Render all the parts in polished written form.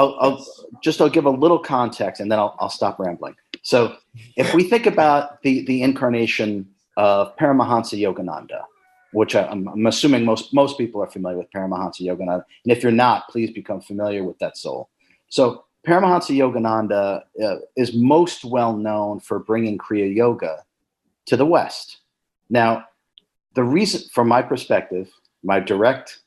I'll give a little context, and then I'll stop rambling. So if we think about the incarnation of Paramahansa Yogananda, which I'm assuming most people are familiar with Paramahansa Yogananda, and if you're not, please become familiar with that soul. So Paramahansa Yogananda is most well known for bringing Kriya Yoga to the West. Now, the reason, from my perspective, my direct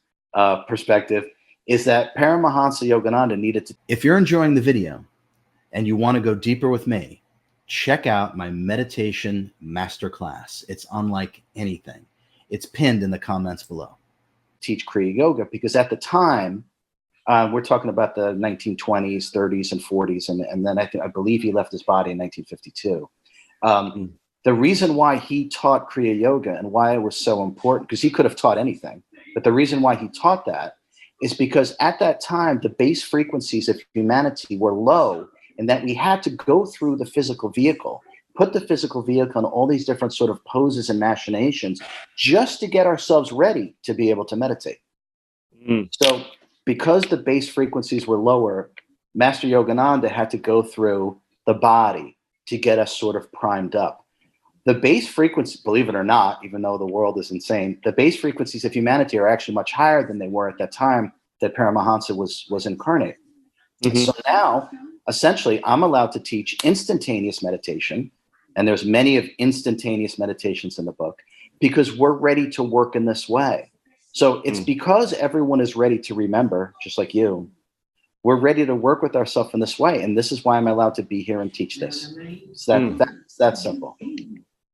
perspective, is that Paramahansa Yogananda needed to. If you're enjoying the video and you want to go deeper with me, check out my meditation masterclass. It's unlike anything. It's pinned in the comments below. Teach Kriya Yoga because at the time, we're talking about the 1920s, 30s, and 40s, and then I believe he left his body in 1952. The reason why he taught Kriya Yoga and why it was so important, because he could have taught anything, but the reason why he taught that is because at that time, the base frequencies of humanity were low, and that we had to go through the physical vehicle, put the physical vehicle in all these different sort of poses and machinations just to get ourselves ready to be able to meditate. So because the base frequencies were lower, Master Yogananda had to go through the body to get us sort of primed up. The base frequency, believe it or not, even though the world is insane, the base frequencies of humanity are actually much higher than they were at that time that Paramahansa was incarnate. So now, essentially, I'm allowed to teach instantaneous meditation, and there's many of instantaneous meditations in the book, because we're ready to work in this way. So it's because everyone is ready to remember, just like you, we're ready to work with ourselves in this way. And this is why I'm allowed to be here and teach this. So that's that simple.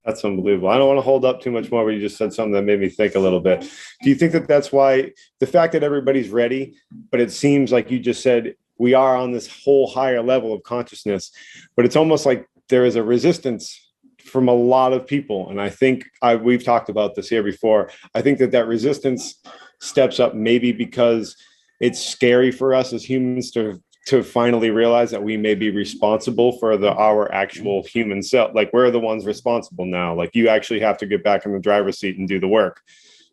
That's unbelievable. I don't want to hold up too much more, but you just said something that made me think a little bit. Do you think that that's why the fact that everybody's ready, but it seems like you just said we are on this whole higher level of consciousness, but it's almost like there is a resistance from a lot of people. And I think we've talked about this here before. I think that resistance steps up maybe because it's scary for us as humans to finally realize that we may be responsible for our actual human self. Like we're the ones responsible now. Like you actually have to get back in the driver's seat and do the work.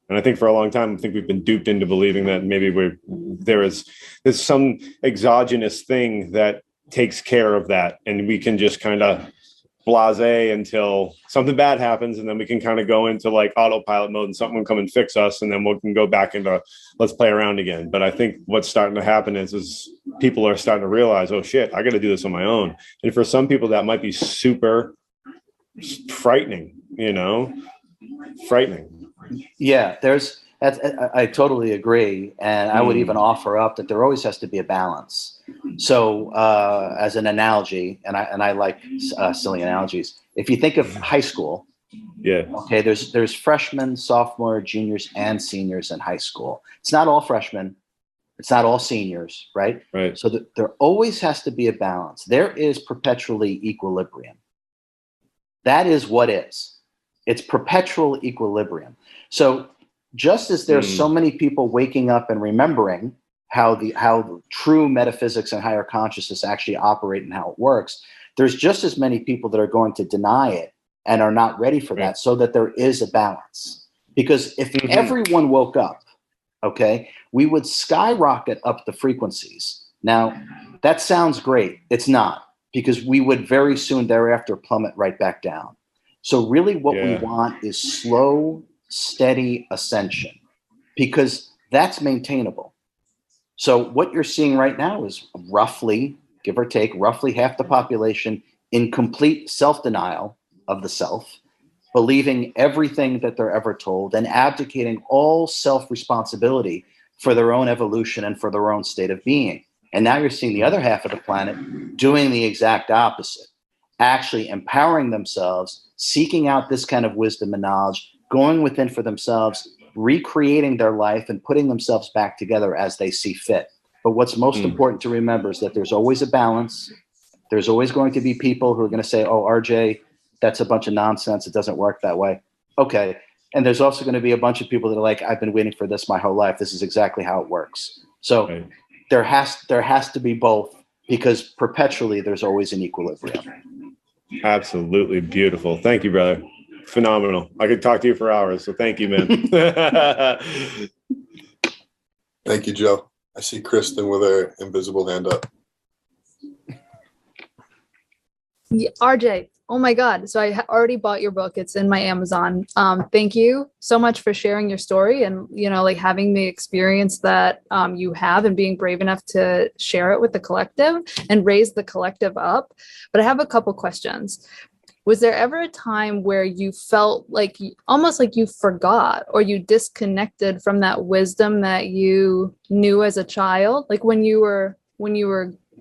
And I think for a long time, I think we've been duped into believing that maybe there's some exogenous thing that takes care of that. And we can just kind of blasé until something bad happens, and then we can kind of go into like autopilot mode and something will come and fix us, and then we can go back into let's play around again. But I think what's starting to happen is people are starting to realize, oh shit, I got to do this on my own. And for some people that might be super frightening, frightening. Yeah, I totally agree. And I would even offer up that there always has to be a balance. So as an analogy, and I like silly analogies, if you think of high school, okay, there's freshmen, sophomore, juniors, and seniors in high school. It's not all freshmen. It's not all seniors, right? Right. So there always has to be a balance. There is perpetually equilibrium. That is what is. It's perpetual equilibrium. So just as there's so many people waking up and remembering how the true metaphysics and higher consciousness actually operate and how it works, there's just as many people that are going to deny it and are not ready for that, so that there is a balance. Because if everyone woke up, okay, we would skyrocket up the frequencies. Now, that sounds great. It's not, because we would very soon thereafter plummet right back down. So really what we want is slow, steady ascension, because that's maintainable. So what you're seeing right now is roughly, give or take, roughly half the population in complete self-denial of the self, believing everything that they're ever told, and abdicating all self-responsibility for their own evolution and for their own state of being. And now you're seeing the other half of the planet doing the exact opposite, actually empowering themselves, seeking out this kind of wisdom and knowledge, going within for themselves, recreating their life and putting themselves back together as they see fit. But what's most important to remember is that there's always a balance. There's always going to be people who are going to say, oh, RJ, that's a bunch of nonsense. It doesn't work that way. Okay. And there's also going to be a bunch of people that are like, I've been waiting for this my whole life. This is exactly how it works. So there has to be both, because perpetually there's always an equilibrium. Absolutely beautiful. Thank you, brother. Phenomenal. I could talk to you for hours. So thank you, man. Thank you, Joe. I see Kristen with her invisible hand up. Yeah, RJ, oh my God. So I already bought your book. It's in my Amazon. Thank you so much for sharing your story and, like having the experience that you have and being brave enough to share it with the collective and raise the collective up. But I have a couple questions. Was there ever a time where you felt like almost like you forgot or you disconnected from that wisdom that you knew as a child? Like when you were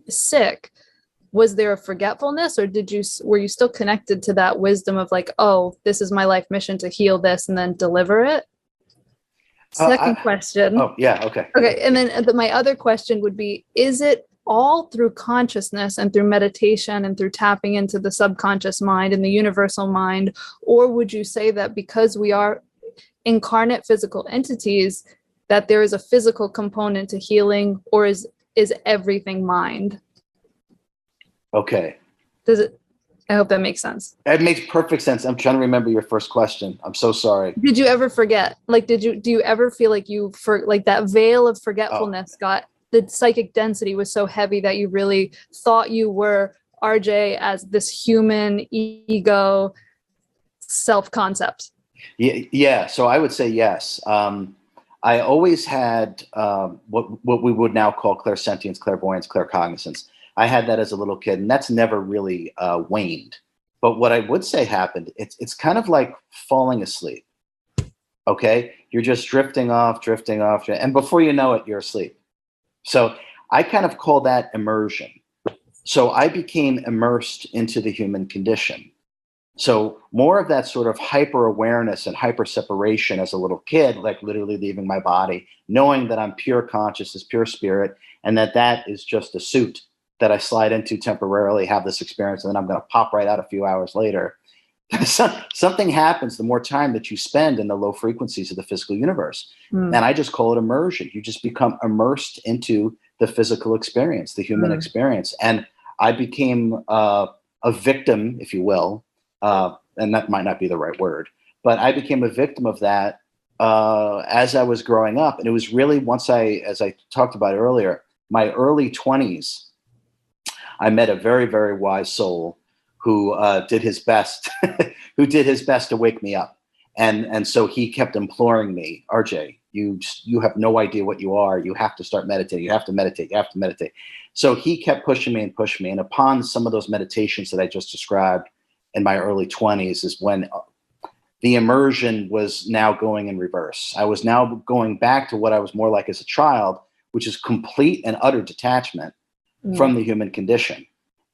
sick, was there a forgetfulness, or were you still connected to that wisdom of like, oh, this is my life mission to heal this and then deliver it? Second question. Oh, yeah. Okay. Okay. And then my other question would be, is it all through consciousness and through meditation and through tapping into the subconscious mind and the universal mind? Or would you say that because we are incarnate physical entities, that there is a physical component to healing, or is everything mind? Okay. I hope that makes sense. It makes perfect sense. I'm trying to remember your first question. I'm so sorry. Did you ever forget? Like, do you ever feel like like that veil of forgetfulness got, the psychic density was so heavy that you really thought you were RJ as this human ego self-concept? Yeah. So I would say yes. I always had what we would now call clairsentience, clairvoyance, claircognizance. I had that as a little kid, and that's never really waned. But what I would say happened, it's kind of like falling asleep. Okay, you're just drifting off, and before you know it, you're asleep. So I kind of call that immersion. So I became immersed into the human condition. So more of that sort of hyper awareness and hyper separation as a little kid, like literally leaving my body, knowing that I'm pure consciousness, pure spirit, and that is just a suit that I slide into temporarily, have this experience, and then I'm going to pop right out a few hours later. Something happens the more time that you spend in the low frequencies of the physical universe. And I just call it immersion. You just become immersed into the physical experience, the human experience. And I became a victim, if you will, and that might not be the right word, but I became a victim of that as I was growing up. And it was really as I talked about earlier, my early 20s, I met a very, very wise soul who did his best, to wake me up. And so he kept imploring me, RJ, you have no idea what you are. You have to start meditating. You have to meditate. You have to meditate. So he kept pushing me. And upon some of those meditations that I just described in my early 20s is when the immersion was now going in reverse. I was now going back to what I was more like as a child, which is complete and utter detachment from the human condition.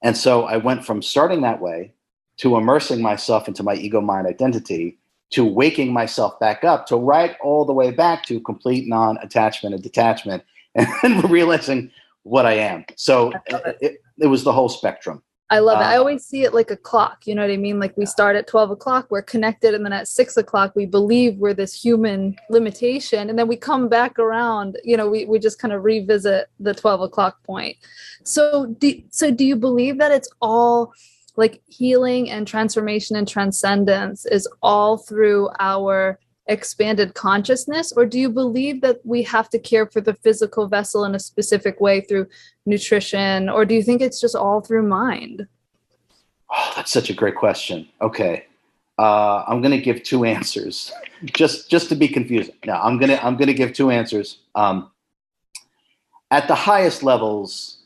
And so I went from starting that way to immersing myself into my ego mind identity to waking myself back up to right all the way back to complete non-attachment and detachment and realizing what I am. So it was the whole spectrum. I love it. I always see it like a clock. You know what I mean? Like we start at 12 o'clock, we're connected. And then at 6 o'clock, we believe we're this human limitation. And then we come back around, we just kind of revisit the 12 o'clock point. So do you believe that it's all like healing and transformation and transcendence is all through our expanded consciousness? Or do you believe that we have to care for the physical vessel in a specific way through nutrition? Or do you think it's just all through mind? Oh, that's such a great question. Okay. I'm going to give two answers just to be confusing. No, I'm going to give two answers. At the highest levels,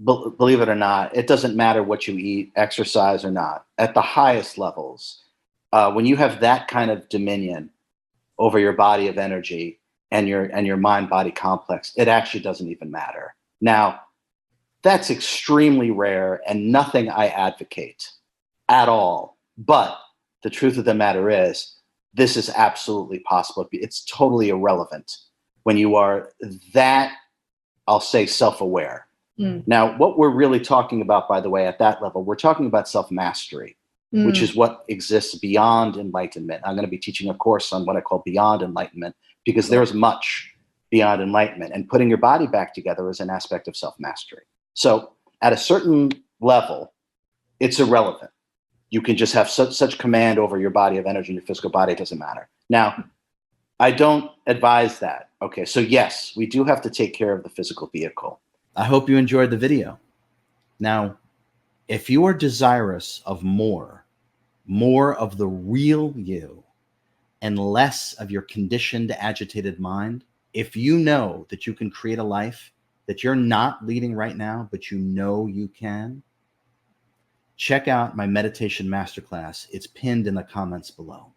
believe it or not, it doesn't matter what you eat, exercise or not. At the highest levels, when you have that kind of dominion over your body of energy and your mind-body complex, it actually doesn't even matter. Now, that's extremely rare and nothing I advocate at all. But the truth of the matter is, this is absolutely possible. It's totally irrelevant when you are that, I'll say, self-aware. Now, what we're really talking about, by the way, at that level, we're talking about self-mastery, which is what exists beyond enlightenment. I'm going to be teaching a course on what I call beyond enlightenment, because there's much beyond enlightenment. And putting your body back together is an aspect of self-mastery. So at a certain level, it's irrelevant. You can just have such command over your body of energy and your physical body, it doesn't matter. Now, I don't advise that, Okay, so yes, we do have to take care of the physical vehicle. I hope you enjoyed the video. Now, if you are desirous of more of the real you and less of your conditioned, agitated mind, if you know that you can create a life that you're not leading right now, but you know you can, check out my meditation masterclass. It's pinned in the comments below.